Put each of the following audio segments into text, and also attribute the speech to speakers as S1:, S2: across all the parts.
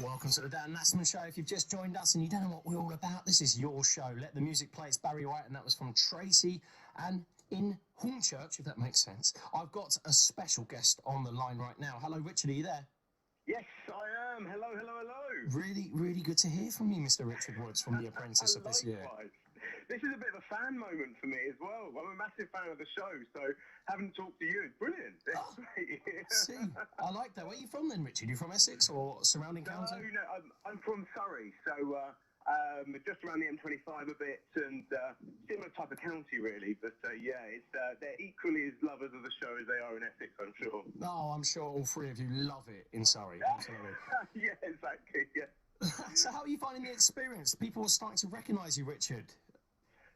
S1: Welcome to the Dan Lassman Show. If you've just joined us and you don't know what we're all about, this is your show. Let the music play. It's Barry White, and that was from Tracy. And in Hornchurch, if that makes sense, I've got a special guest on the line right now. Hello, Richard, are you there?
S2: Yes, I am. Hello, hello, hello.
S1: Really, really good to hear from you, Mr. Richard Woods, from The Apprentice of this year.
S2: This is a bit of a fan moment for me as well. I'm a massive fan of the show, so having talked to you is brilliant.
S1: See, I like that. Where are you from then, Richard? You from Essex or surrounding county?
S2: No, I'm from Surrey, so just around the M25 a bit, and similar type of county really. But they're equally as lovers of the show as they are in Essex, I'm sure.
S1: Oh, I'm sure all three of you love it in Surrey. Absolutely.
S2: Yeah, exactly. Yeah.
S1: So how are you finding the experience? People are starting to recognise you, Richard.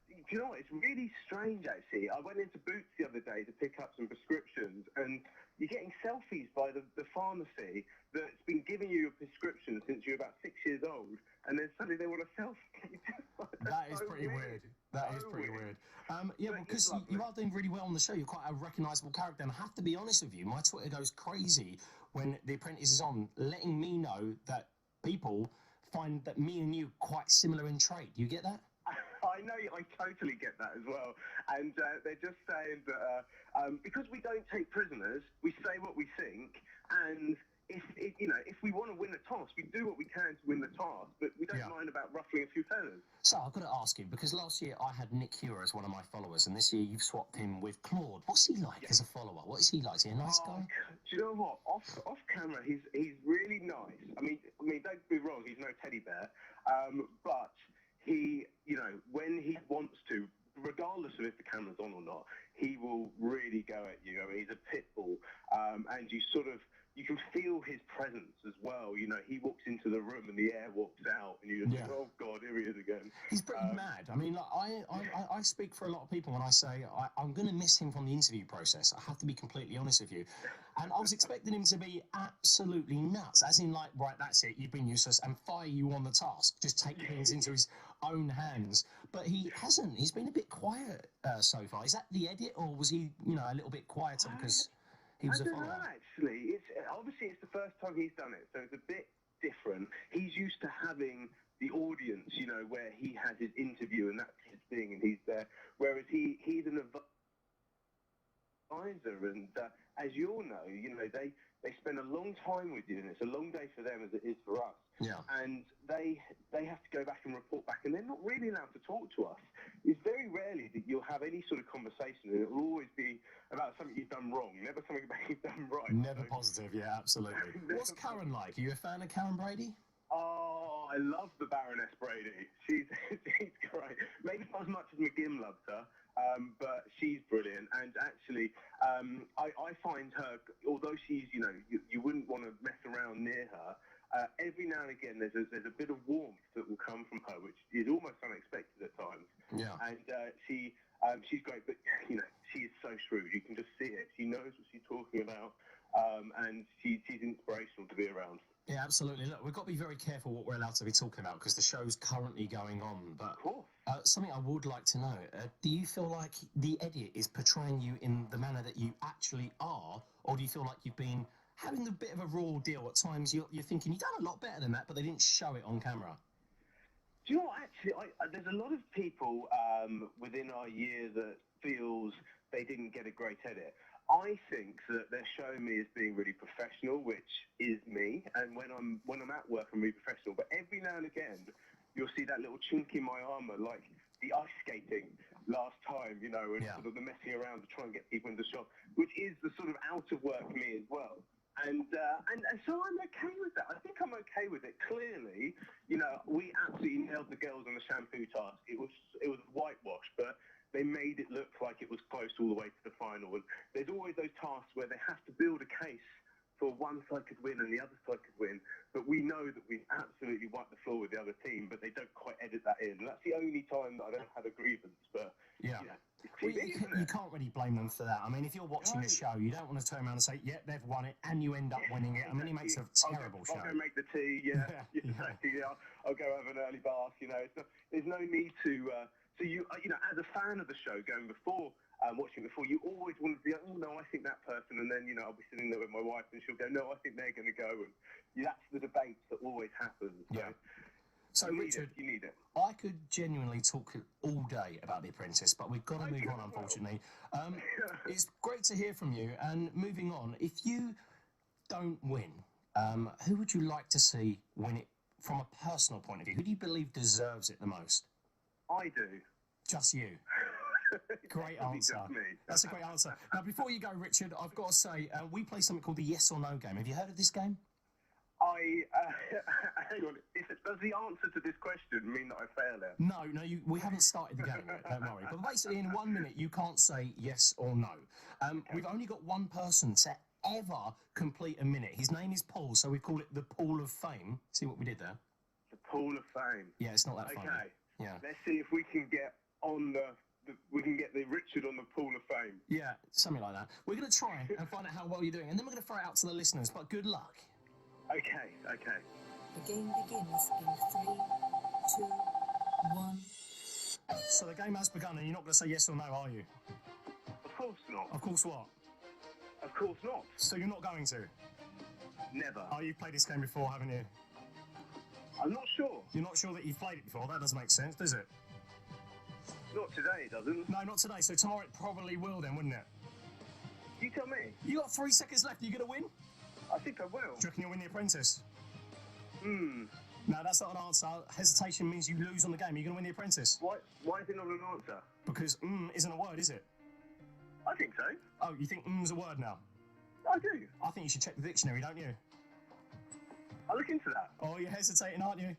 S2: Do you know what? It's really strange, actually. I went into Boots the other day to pick up some prescriptions, and you're getting selfies by the pharmacy that's been giving you your prescription since you're about 6 years old, and then suddenly they want a selfie.
S1: That is pretty weird. That is pretty weird. Yeah, well, because you are doing really well on the show. You're quite a recognisable character, and I have to be honest with you, my Twitter goes crazy when The Apprentice is on, letting me know that people find that me and you quite similar in trait. You get that?
S2: I know, I totally get that as well. And they're just saying that because we don't take prisoners, we say what we think, and if we want to win the task, we do what we can to win the task, but we don't mind about ruffling a few feathers. So
S1: I've got to ask you, because last year I had Nick Hewer as one of my followers, and this year you've swapped him with Claude. What's he like as a follower? What is he like? Is he a nice guy?
S2: Do you know what? Off camera, he's really nice. I mean, don't get me wrong, he's no teddy bear, but he, when he wants to, regardless of if the camera's on or not, he will really go at you. I mean, he's a pit bull, and you can feel his presence as well. He walks into the room and the air walks out, and you just think, oh God, here he is again.
S1: He's pretty mad. I mean, like, I speak for a lot of people when I say I'm going to miss him from the interview process. I have to be completely honest with you. And I was expecting him to be absolutely nuts, as in like, right, that's it, you've been useless, and fire you on the task. Just take things into his own hands. But he hasn't. He's been a bit quiet so far. Is that the edit, or was he, a little bit quieter because he was a follower?
S2: I don't know, actually. Obviously, it's the first time he's done it, so it's a bit different. He's used to having the audience, where he has his interview and that's his thing, and he's there. Whereas he's an advisor, and as you all know, they spend a long time with you, and it's a long day for them as it is for us.
S1: Yeah.
S2: And they have to go back and report back, and they're not really allowed to talk to us. It's very rarely that you'll have any sort of conversation, and it will always be about something you've done wrong, never something about you've done right.
S1: Never positive, yeah, absolutely. What's Karen like? Are you a fan of Karen Brady?
S2: Oh, I love the Baroness Brady. She's great. Maybe not as much as McGim loved her, but she's brilliant. And actually, I find her, although she's, you wouldn't want to mess around near her, every now and again there's a bit of warmth that will come from her, which is almost unexpected at times.
S1: Yeah.
S2: And she's great, but, she is so shrewd. You can just see it. She knows what she's talking about, and she's inspirational to be around.
S1: Yeah, absolutely. Look, we've got to be very careful what we're allowed to be talking about because the show's currently going on. But something I would like to know, do you feel like the edit is portraying you in the manner that you actually are, or do you feel like you've been having a bit of a raw deal at times? You're thinking you've done a lot better than that, but they didn't show it on camera.
S2: Do you know what, actually, there's a lot of people within our year that feels they didn't get a great edit. I think that they're showing me as being really professional, which is me. And when I'm at work, I'm really professional. But every now and again, you'll see that little chink in my armour, like the ice skating last time, and sort of the messing around to try and get people in the shop, which is the sort of out of work me as well. And so I'm okay with that. I think I'm okay with it. Clearly, we absolutely nailed the girls on the shampoo task. It was whitewash, but they made it look like it was close all the way to the final. And there's always those tasks where they have to build a case for one side could win and the other side could win. But we know that we absolutely wiped the floor with the other team, but they don't quite edit that in. And that's the only time that I don't have a grievance. But it's TV,
S1: you can't really blame them for that. I mean, if you're watching a show, you don't want to turn around and say, yeah, they've won it, and you end up winning it. I mean, it makes a terrible show.
S2: I'll go make the tea, exactly. I'll go have an early bath, there's no need to... So as a fan of the show going before watching it before, you always want to be like, oh no, I think that person, and then I'll be sitting there with my wife, and she'll go, no, I think they're going to go, and that's the debate that always happens.
S1: So Richard,
S2: you need it.
S1: I could genuinely talk all day about The Apprentice, but we've got to move on, unfortunately. It's great to hear from you, and moving on, if you don't win, who would you like to see win it from a personal point of view? Who do you believe deserves it the most?
S2: I do.
S1: Just you. Great answer. That's a great answer. Now, before you go, Richard, I've got to say, we play something called the Yes or No game. Have you heard of this game?
S2: Hang on. Does the answer to this question mean that I fail it?
S1: No, we haven't started the game yet, don't worry. But basically, in 1 minute, you can't say yes or no. We've only got one person to ever complete a minute. His name is Paul, so we call it the Pool of Fame. See what we did there?
S2: The Pool of Fame.
S1: Yeah, it's not that funny.
S2: Okay.
S1: Yeah.
S2: Let's see if we can get on we can get the Richard on the Pool of Fame.
S1: Yeah, something like that. We're going to try and find out how well you're doing, and then we're going to throw it out to the listeners. But good luck.
S2: Okay.
S3: The game begins in 3, 2, 1.
S1: So the game has begun, and you're not going to say yes or no, are you?
S2: Of course not.
S1: Of course what?
S2: Of course not.
S1: So you're not going to?
S2: Never.
S1: Oh, you've played this game before, haven't you?
S2: I'm not sure.
S1: You're not sure that you've played it before? That doesn't make sense, does it?
S2: Not today, it doesn't.
S1: No, not today. So tomorrow it probably will then, wouldn't it?
S2: You tell me.
S1: You got 3 seconds left. Are you going to win?
S2: I think I will.
S1: Do you reckon you'll win The Apprentice?
S2: No,
S1: that's not an answer. Hesitation means you lose on the game. Are you going to win The Apprentice?
S2: Why is it not an answer?
S1: Because isn't a word, is it?
S2: I think so.
S1: Oh, you think is a word now?
S2: I do.
S1: I think you should check the dictionary, don't you?
S2: I'll look into that.
S1: Oh, you're hesitating, aren't you?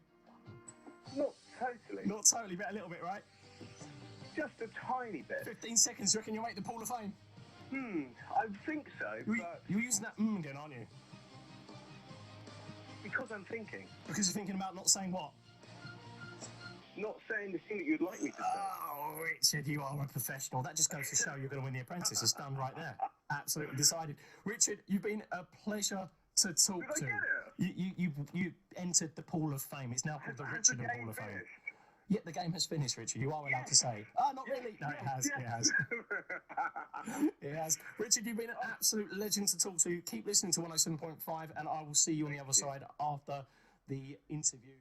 S2: Not totally.
S1: Not totally, but a little bit, right?
S2: Just a tiny bit.
S1: 15 seconds. Do you reckon you'll make the Pool of Fame?
S2: I think so, but...
S1: You're using that again, aren't you?
S2: Because I'm thinking.
S1: Because you're thinking about not saying what?
S2: Not saying the thing that you'd like me to say.
S1: Oh, Richard, you are a professional. That just goes to show you're going to win The Apprentice. It's done right there. Absolutely decided. Richard, you've been a pleasure to talk to.
S2: Did I get it?
S1: You entered the Pool of Fame. It's now called the Richard and Pool of Fame. Yeah, the game has finished, Richard. You are allowed to say. Oh, not really. No, it has. It has. It has. Richard, you've been an absolute legend to talk to. Keep listening to 107.5, and I will see you on the other side after the interview.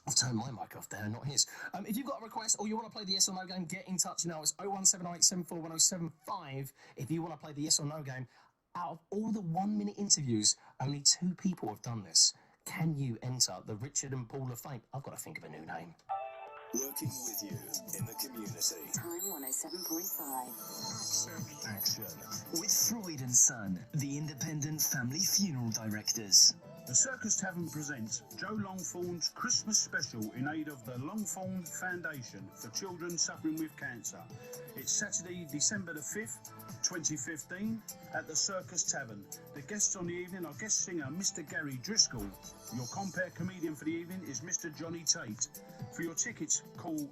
S1: I've turned my mic off there, not his. If you've got a request or you want to play the Yes or No game, get in touch now. It's 01708 741075 if you want to play the Yes or No game. Out of all the 1 minute interviews, only 2 people have done this. Can you enter the Richard and Pool of Fame? I've got to think of a new name.
S4: Working with you in the community.
S3: Time 107.5.
S4: Action. With Freud and Son, the independent family funeral directors.
S5: The Circus Tavern presents Joe Longthorne's Christmas special in aid of the Longthorne Foundation for children suffering with cancer. It's Saturday, December the 5th, 2015, at the Circus Tavern. The guests on the evening are guest singer Mr. Gary Driscoll. Your compere comedian for the evening is Mr. Johnny Tate. For your tickets, call